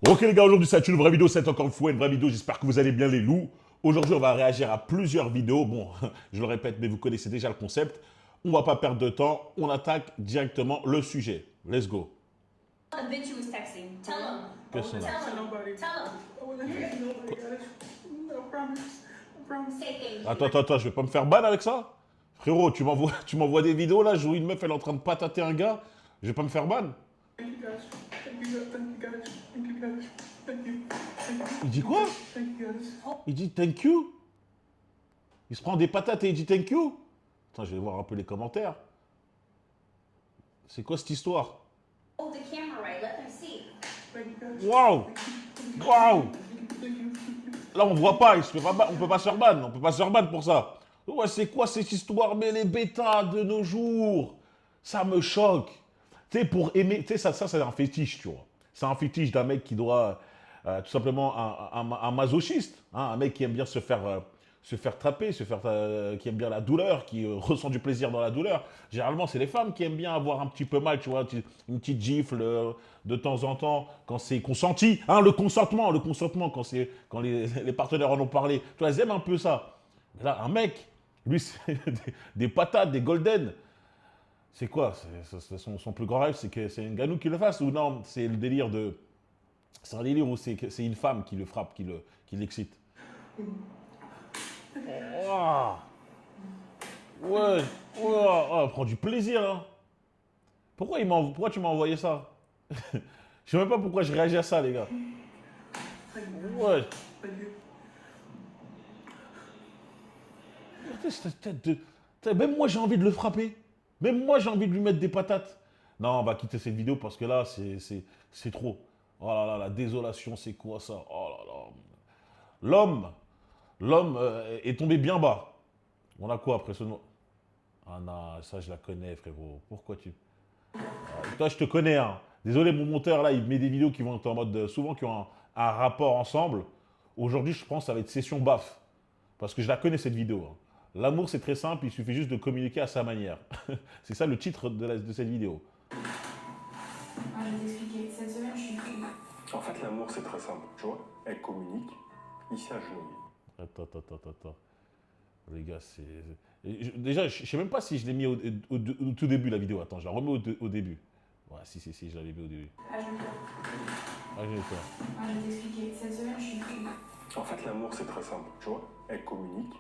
Ok les gars, aujourd'hui c'est une vraie vidéo, c'est encore une fois une vraie vidéo, j'espère que vous allez bien les loups. Aujourd'hui on va réagir à plusieurs vidéos, bon, je le répète, mais vous connaissez déjà le concept. On va pas perdre de temps, on attaque directement le sujet. Let's go. The bitch you was texting. Tell him. Qu'est-ce qu'on a? Tell him. Nobody. Tell him. I wasn't texting nobody, guys. I promise. I promise. Say things. Attends, je vais pas me faire ban avec ça? Frérot, tu m'envoies des vidéos là, je vois une meuf, elle est en train de patater un gars, je vais pas me faire ban? Thank you, guys. Thank you, guys. Thank you, guys. Thank you, guys. Thank you. Thank you. Il dit quoi? Thank you, guys. Il dit thank you? Il se prend des patates et il dit thank you? Attends, je vais voir un peu les commentaires. C'est quoi cette histoire? Hold the camera right. Let them see. Thank you, guys. Waouh! Waouh! Thank you. Là, on voit pas, on peut pas se faire ban, on peut pas se faire ban pour ça. Ouais, c'est quoi cette histoire? Mais les bêtas de nos jours, ça me choque. Tu sais, pour aimer, tu sais, ça c'est un fétiche, tu vois. C'est un fétiche d'un mec qui doit, tout simplement, un masochiste, hein, un mec qui aime bien se faire trapper, qui aime bien la douleur, qui ressent du plaisir dans la douleur. Généralement, c'est les femmes qui aiment bien avoir un petit peu mal, tu vois, une petite gifle de temps en temps, quand c'est consenti. Hein, le consentement, quand les partenaires en ont parlé. Tu vois, elles aiment un peu ça. Mais là, un mec, lui, c'est des patates, des golden. C'est quoi? Son plus grand rêve, c'est que c'est une ganou qui le fasse? Ou non, c'est le délire de... C'est un délire où c'est une femme qui le frappe, qui l'excite. Oh, ouais, oh, prend du plaisir, hein. Pourquoi tu m'as envoyé ça? Je sais même pas pourquoi je réagis à ça, les gars. Ouais. Thank you. Regardez cette tête de... Même moi, j'ai envie de le frapper. Même moi, j'ai envie de lui mettre des patates. Non, on va quitter cette vidéo parce que là, c'est trop. Oh là là, la désolation, c'est quoi ça? Oh là là. L'homme est tombé bien bas. On a quoi après ce nom? Ah non, ça, je la connais, frérot. Pourquoi tu... Toi, je te connais, hein. Désolé, mon monteur, là, il met des vidéos qui vont être en mode... souvent, qui ont un rapport ensemble. Aujourd'hui, je pense que ça va être session baf. Parce que je la connais, cette vidéo, hein. L'amour, c'est très simple, il suffit juste de communiquer à sa manière. C'est ça le titre de cette vidéo. Ah, je vais t'expliquer. Cette semaine, je suis prise. En fait, l'amour, c'est très simple. Tu vois, elle communique, il s'est agenouillé. Attends. Les gars, c'est... Déjà, je sais même pas si je l'ai mis au tout début, la vidéo. Attends, je la remets au début. Ouais, si, je l'avais mis au début. Ah, je vais Ah, je vais le faire. Ah, je vais t'expliquer. Cette semaine, je suis prise. En fait, l'amour, c'est très simple. Tu vois, elle communique,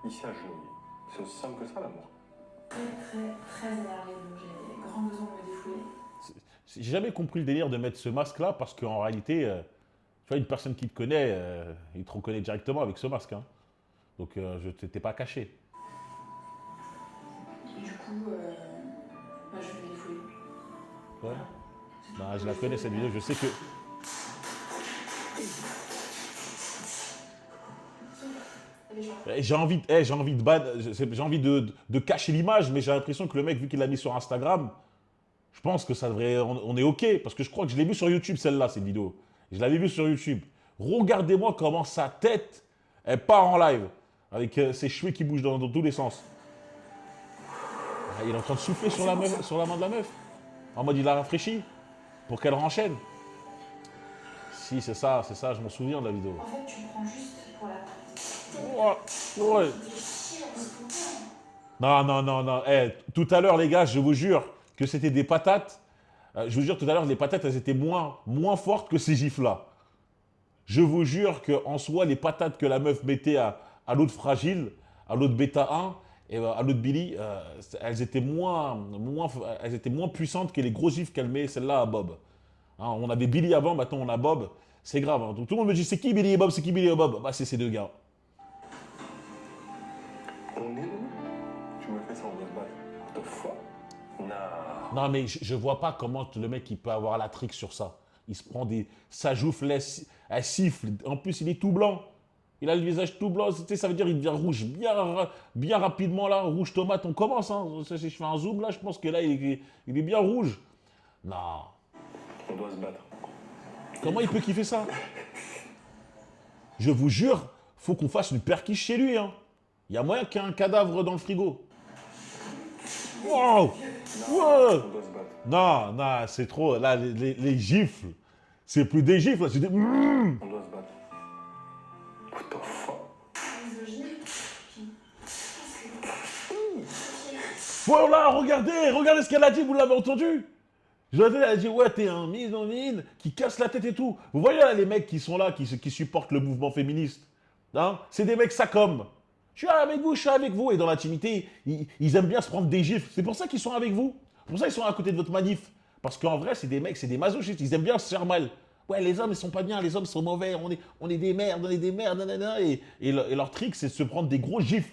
il s'est agenouillé. C'est aussi simple que ça, l'amour. Très énervée, donc j'ai grand besoin de me défouler. J'ai jamais compris le délire de mettre ce masque-là parce qu'en réalité, tu vois, une personne qui te connaît, il te reconnaît directement avec ce masque, hein. Donc, je t'étais pas caché. Et du coup, bah, je vais me défouler. Ouais. Non, je la connais cette vidéo, je sais que... J'ai envie de cacher l'image, mais j'ai l'impression que le mec, vu qu'il l'a mis sur Instagram, je pense que ça devrait, on est OK, parce que je crois que je l'ai vu sur YouTube, celle-là, cette vidéo. Je l'avais vu sur YouTube. Regardez-moi comment sa tête, elle part en live, avec ses cheveux qui bougent dans tous les sens. Ah, il est en train de souffler sur la main de la meuf. En mode, il la rafraîchit, pour qu'elle renchaîne. Si, c'est ça, je m'en souviens de la vidéo. En fait, tu prends juste pour la partie. Ouais. Non. Eh, tout à l'heure, les gars, je vous jure que c'était des patates. Je vous jure, tout à l'heure, les patates, elles étaient moins fortes que ces gifs-là. Je vous jure qu'en soi, les patates que la meuf mettait à l'autre fragile, à l'autre bêta 1, et à l'autre Billy, elles étaient moins puissantes que les gros gifs qu'elle met celle-là à Bob. Hein, on avait Billy avant, maintenant on a Bob. C'est grave. Hein. Tout le monde me dit, c'est qui Billy et Bob? C'est qui Billy et Bob? Bah, c'est ces deux gars. On est où? Tu me fais ça, on va se battre. What the fuck? Non. Non, mais je vois pas comment le mec il peut avoir la trick sur ça. Il se prend des... Sa joufle, elle siffle. En plus, il est tout blanc. Il a le visage tout blanc. Tu sais, ça veut dire qu'il devient rouge bien rapidement, là. Rouge tomate, on commence. Hein. Si je fais un zoom, là, je pense que là, il est bien rouge. Non. On doit se battre. Comment il peut kiffer ça? Je vous jure, faut qu'on fasse une perquiche chez lui. Hein. Il y a moyen qu'il y ait un cadavre dans le frigo. Wow! Ouais. On doit se battre. Non, c'est trop. Là, les gifles, C'est plus des gifles, là, c'est des... On doit se battre. What the fuck? Misogynie. Voilà, regardez ce qu'elle a dit, vous l'avez entendu? Elle a dit, ouais, t'es un misogyne qui casse la tête et tout. Vous voyez là, les mecs qui sont là, qui supportent le mouvement féministe. Hein, c'est des mecs ça comme. Je suis avec vous. Et dans l'intimité, ils aiment bien se prendre des gifles. C'est pour ça qu'ils sont avec vous. C'est pour ça qu'ils sont à côté de votre manif. Parce qu'en vrai, c'est des mecs, c'est des masochistes. Ils aiment bien se faire mal. Ouais, les hommes, ils sont pas bien, les hommes sont mauvais, on est des merdes, nanana. Et leur trick, c'est de se prendre des gros gifles.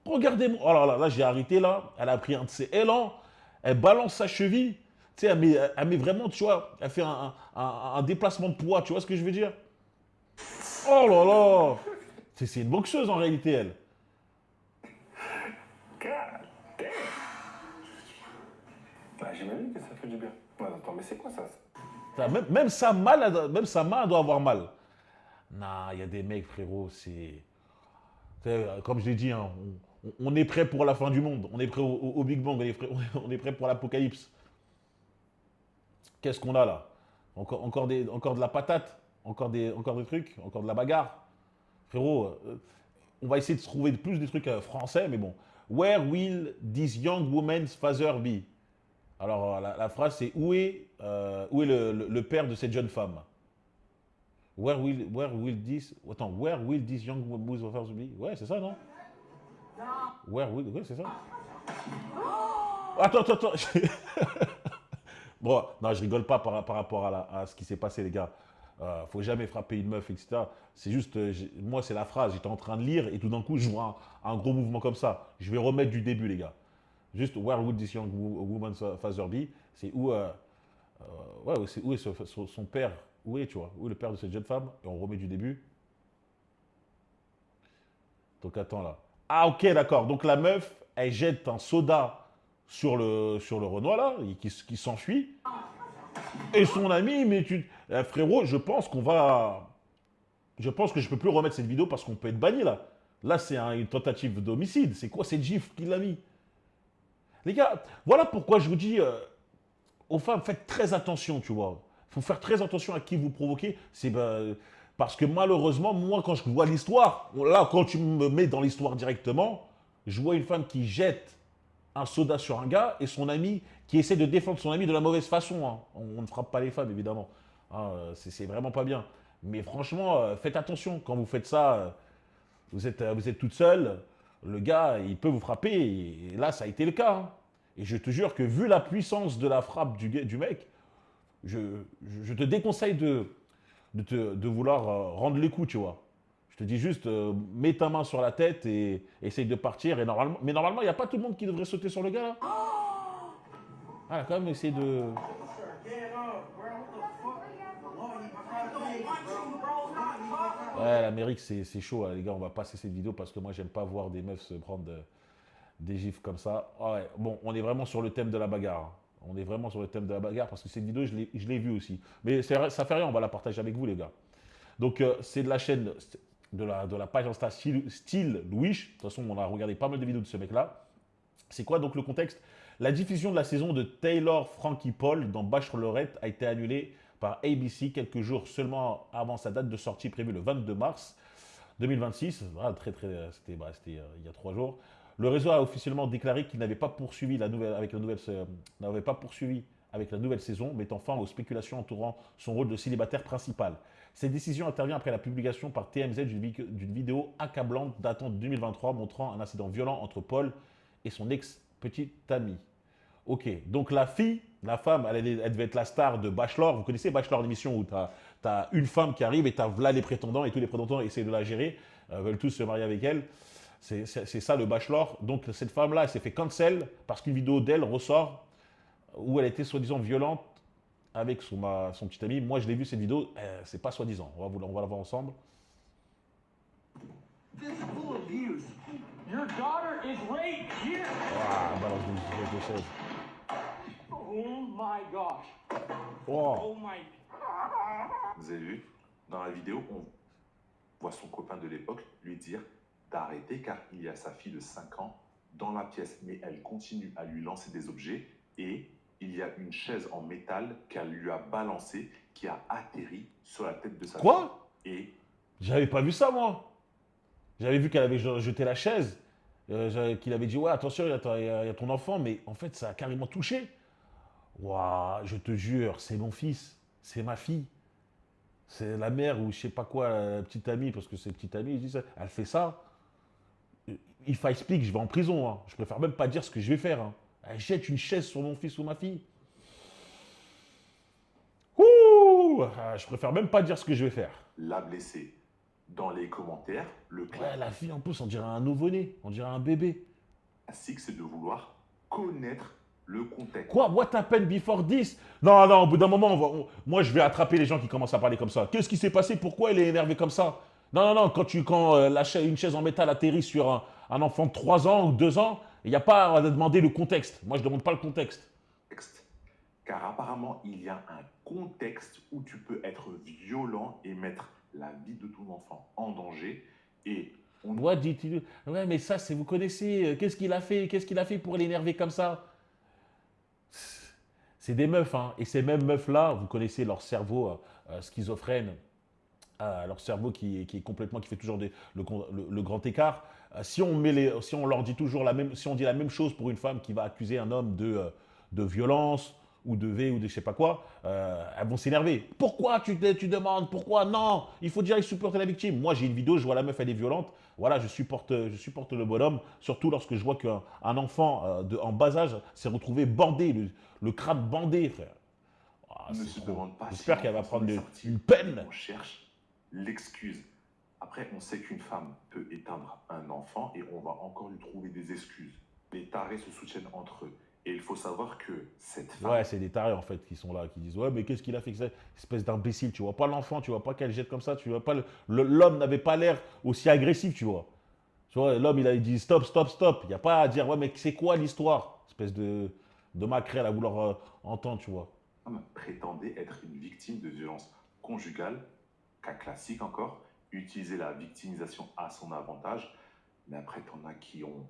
Regardez-moi. Oh là, j'ai arrêté là. Elle a pris un de ses élans. Elle balance sa cheville. Tu sais, elle met vraiment, tu vois, elle fait un déplacement de poids. Tu vois ce que je veux dire? Oh là là. C'est une boxeuse en réalité, elle. God damn. Bah, j'imagine que ça fait du bien. Ouais, attends, mais c'est quoi ça? Même sa main, elle doit avoir mal. Non, il y a des mecs, frérot, c'est... Comme je l'ai dit, hein, on est prêt pour la fin du monde. On est prêt au Big Bang, on est prêt pour l'apocalypse. Qu'est-ce qu'on a là? Encore de la patate? Encore des trucs? Encore de la bagarre? Frérot, on va essayer de trouver plus des trucs français, mais bon. Where will this young woman's father be? Alors, la phrase, c'est où est le père de cette jeune femme? Where will this young woman's father be? Ouais, c'est ça, non? Ouais, c'est ça. Attends. Bon, non, je rigole pas par rapport à ce qui s'est passé, les gars. Faut jamais frapper une meuf, etc. C'est juste, moi, c'est la phrase. J'étais en train de lire et tout d'un coup, je vois un gros mouvement comme ça. Je vais remettre du début, les gars. Juste, where would this young woman's father be? C'est où est son père? Où est, tu vois? Où est le père de cette jeune femme? Et on remet du début. Donc, attends là. Ah, ok, d'accord. Donc, la meuf, elle jette un soda sur le Renoir, là, qui s'enfuit. Et son ami, mais frérot, je pense que je peux plus remettre cette vidéo parce qu'on peut être banni, là. Là, c'est une tentative d'homicide. C'est quoi cette gifle qu'il a mis? Les gars, voilà pourquoi je vous dis, aux femmes, faites très attention, tu vois. Il faut faire très attention à qui vous provoquez. Parce que malheureusement, moi, quand je vois l'histoire, là, quand tu me mets dans l'histoire directement, je vois une femme qui jette un soda sur un gars et son ami qui essaie de défendre son ami de la mauvaise façon. Hein. On ne frappe pas les femmes, évidemment. Hein, c'est vraiment pas bien. Mais franchement, faites attention. Quand vous faites ça, vous êtes toute seule. Le gars, il peut vous frapper. Et là, ça a été le cas. Hein. Et je te jure que vu la puissance de la frappe du mec, je te déconseille de vouloir rendre les coups, tu vois. Je te dis juste, mets ta main sur la tête et essaye de partir. Mais normalement, il n'y a pas tout le monde qui devrait sauter sur le gars, là. Ah, elle a quand même essayé de... Ouais, l'Amérique, c'est chaud, hein, les gars. On va passer cette vidéo parce que moi, j'aime pas voir des meufs se prendre des gifs comme ça. Ah ouais, bon, on est vraiment sur le thème de la bagarre. Hein. On est vraiment sur le thème de la bagarre parce que cette vidéo, je l'ai vue aussi. Mais ça fait rien, on va la partager avec vous, les gars. Donc, c'est de la chaîne, de la page Insta Style Louis. De toute façon, on a regardé pas mal de vidéos de ce mec-là. C'est quoi donc le contexte? La diffusion de la saison de Taylor Frankie Paul dans Bachelorette a été annulée par ABC quelques jours seulement avant sa date de sortie prévue le 22 mars 2026. Voilà, c'était il y a 3 jours. Le réseau a officiellement déclaré qu'il n'avait pas poursuivi avec la nouvelle saison, mettant fin aux spéculations entourant son rôle de célibataire principal. Cette décision intervient après la publication par TMZ d'une vidéo accablante datant de 2023 montrant un incident violent entre Paul et son ex-petite amie. Ok, donc la femme, elle devait être la star de Bachelor. Vous connaissez Bachelor, l'émission où tu as une femme qui arrive et tu as là les prétendants et tous les prétendants essayent de la gérer, veulent tous se marier avec elle. C'est ça le Bachelor. Donc cette femme-là, elle s'est fait cancel parce qu'une vidéo d'elle ressort où elle était soi-disant violente avec son petit ami. Moi, je l'ai vu cette vidéo, c'est pas soi-disant. On va la voir ensemble. Physical abuse. Your daughter is right here. Ah, balance de chaise. Oh my gosh. Oh. Oh my. Vous avez vu, dans la vidéo, on voit son copain de l'époque lui dire d'arrêter car il y a sa fille de 5 ans dans la pièce. Mais elle continue à lui lancer des objets et il y a une chaise en métal qu'elle lui a balancée qui a atterri sur la tête de sa Quoi? fille. Et J'avais pas vu ça, moi. J'avais vu qu'elle avait jeté la chaise, qu'il avait dit, ouais, attention, il y a ton enfant, mais en fait, ça a carrément touché. Waouh, je te jure, c'est mon fils, c'est ma fille, c'est la mère ou je sais pas quoi, la petite amie, parce que c'est petite amie, je dis ça, elle fait ça. If I speak, je vais en prison. Hein. Je préfère même pas dire ce que je vais faire. Hein. Elle jette une chaise sur mon fils ou ma fille. Ouh, je préfère même pas dire ce que je vais faire. l'a blessé. Dans les commentaires, le Ouais, la fille, en plus, on dirait un nouveau-né, on dirait un bébé. classique, c'est de vouloir connaître le contexte. Quoi? What happened before this? Non, non, au bout d'un moment, moi, je vais attraper les gens qui commencent à parler comme ça. Qu'est-ce qui s'est passé? Pourquoi elle est énervée comme ça? Non, non, non, quand une chaise en métal atterrit sur un enfant de 3 ans ou 2 ans, il n'y a pas à demander le contexte. Moi, je ne demande pas le contexte. Car apparemment, il y a un contexte où tu peux être violent et mettre la vie de ton enfant en danger. Et on What did he do? Ouais, mais ça, c'est vous connaissez. Qu'est-ce qu'il a fait? Qu'est-ce qu'il a fait pour l'énerver comme ça? C'est des meufs, hein. Et ces mêmes meufs-là, vous connaissez leur cerveau schizophrène, leur cerveau qui est complètement, qui fait toujours le grand écart. Si on leur dit toujours si on dit la même chose pour une femme qui va accuser un homme de violence ou de V ou de je sais pas quoi, elles vont s'énerver. Pourquoi tu demandes? Pourquoi? Non, il faut dire supporter la victime. Moi, j'ai une vidéo, je vois la meuf, elle est violente. Voilà, je supporte le bonhomme, surtout lorsque je vois qu'un enfant en bas âge s'est retrouvé bandé, le crâne bandé, frère. Ah, ne c'est se trop. demande pas J'espère si qu'elle va l'enfant prendre est sorti. une peine. On cherche l'excuse. Après, on sait qu'une femme peut éteindre un enfant et on va encore lui trouver des excuses. Les tarés se soutiennent entre eux. Et il faut savoir que cette femme, Ouais, c'est des tarés en fait qui sont là, qui disent ouais, mais qu'est-ce qu'il a fait que ça? Espèce d'imbécile, tu vois pas l'enfant, tu vois pas qu'elle jette comme ça, tu vois pas l'homme n'avait pas l'air aussi agressif, tu vois. Tu vois, l'homme il a dit stop, stop, stop. Il n'y a pas à dire ouais, mais c'est quoi l'histoire? Espèce de maquerelle à vouloir entendre, tu vois. prétendait être une victime de violence conjugale, cas classique encore, utiliser la victimisation à son avantage. Mais après, t'en as qui ont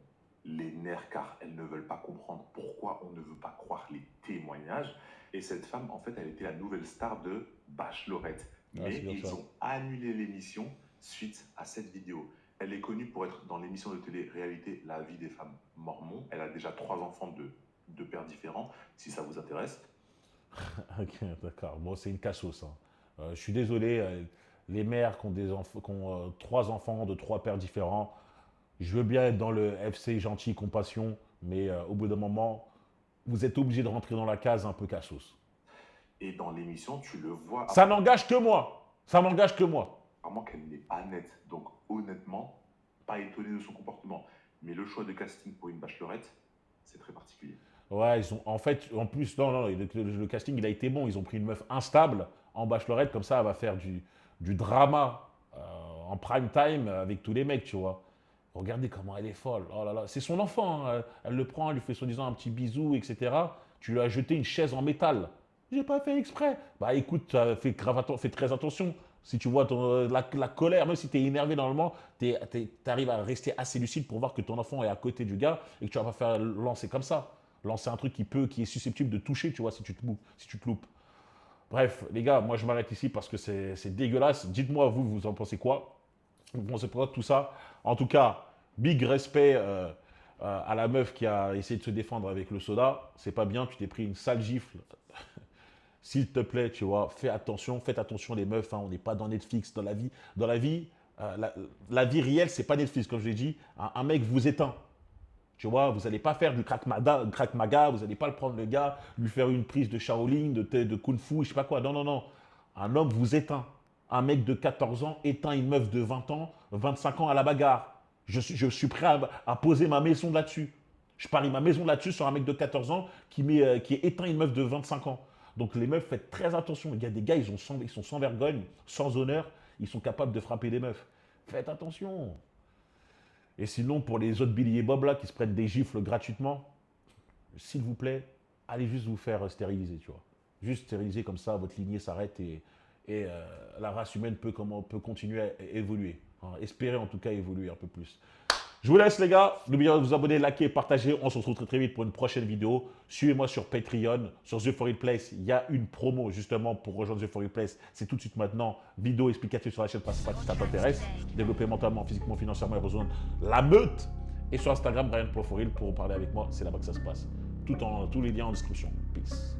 les nerfs car elles ne veulent pas comprendre pourquoi on ne veut pas croire les témoignages. Et cette femme, en fait, elle était la nouvelle star de Bachelorette. Ah, Mais c'est bien ils ça. ont annulé l'émission suite à cette vidéo. Elle est connue pour être dans l'émission de télé-réalité La vie des femmes mormons. Elle a déjà 3 enfants de pères différents, si ça vous intéresse. Ok, d'accord. Bon, c'est une cassos. Hein. Je suis désolé, les mères qui ont 3 enfants de 3 pères différents, je veux bien être dans le FC gentil, compassion, mais au bout d'un moment, vous êtes obligé de rentrer dans la case un peu cassos. Et dans l'émission, tu le vois, Ça n'engage que moi. Ça n'engage que moi. apparemment qu'elle n'est pas nette. Donc honnêtement, pas étonné de son comportement. Mais le choix de casting pour une bachelorette, c'est très particulier. Ouais, en fait, en plus, non, non, le casting, il a été bon. Ils ont pris une meuf instable en bachelorette, comme ça, elle va faire du drama en prime time avec tous les mecs, tu vois. Regardez comment elle est folle. Oh là là, c'est son enfant. Hein. Elle le prend, elle lui fait soi-disant un petit bisou, etc. Tu lui as jeté une chaise en métal. J'ai pas fait exprès. Bah écoute, fais très attention. Si tu vois la colère, même si tu es énervé normalement, tu arrives à rester assez lucide pour voir que ton enfant est à côté du gars et que tu vas pas faire lancer comme ça. Lancer un truc qui est susceptible de toucher, tu vois, si tu te loupes. Bref, les gars, moi je m'arrête ici parce que c'est dégueulasse. Dites-moi, vous en pensez quoi? Vous pensez quoi de tout ça? En tout cas, big respect à la meuf qui a essayé de se défendre avec le soda. C'est pas bien, tu t'es pris une sale gifle. S'il te plaît, tu vois, faites attention les meufs, hein, on n'est pas dans Netflix, dans la vie, la vie réelle, c'est pas Netflix, comme je l'ai dit, un mec vous éteint. Tu vois, vous n'allez pas faire du crack maga, vous n'allez pas le prendre le gars, lui faire une prise de Shaolin, de Kung Fu, je sais pas quoi. Non, non, non. Un homme vous éteint. Un mec de 14 ans éteint une meuf de 20 ans, 25 ans à la bagarre. Je suis prêt à poser ma maison là-dessus. Je parie ma maison là-dessus sur un mec de 14 ans qui éteint une meuf de 25 ans. Donc les meufs, faites très attention. Il y a des gars, ils sont sans vergogne, sans honneur. Ils sont capables de frapper des meufs. Faites attention. Et sinon, pour les autres Billy et Bob là qui se prennent des gifles gratuitement, s'il vous plaît, allez juste vous faire stériliser, tu vois. Juste stériliser comme ça, votre lignée s'arrête et la race humaine peut continuer à évoluer. Hein. Espérez en tout cas évoluer un peu plus. Je vous laisse les gars. N'oubliez pas de vous abonner, liker, partager. On se retrouve très très vite pour une prochaine vidéo. Suivez-moi sur Patreon, sur The For Real Place. Il y a une promo justement pour rejoindre The For Real Place. C'est tout de suite maintenant. Vidéo explicative sur la chaîne principale si ça t'intéresse. Développer mentalement, physiquement, financièrement et rejoindre la meute. Et sur Instagram, Brian.forreal pour parler avec moi. C'est là-bas que ça se passe. Tous les liens en description. Peace.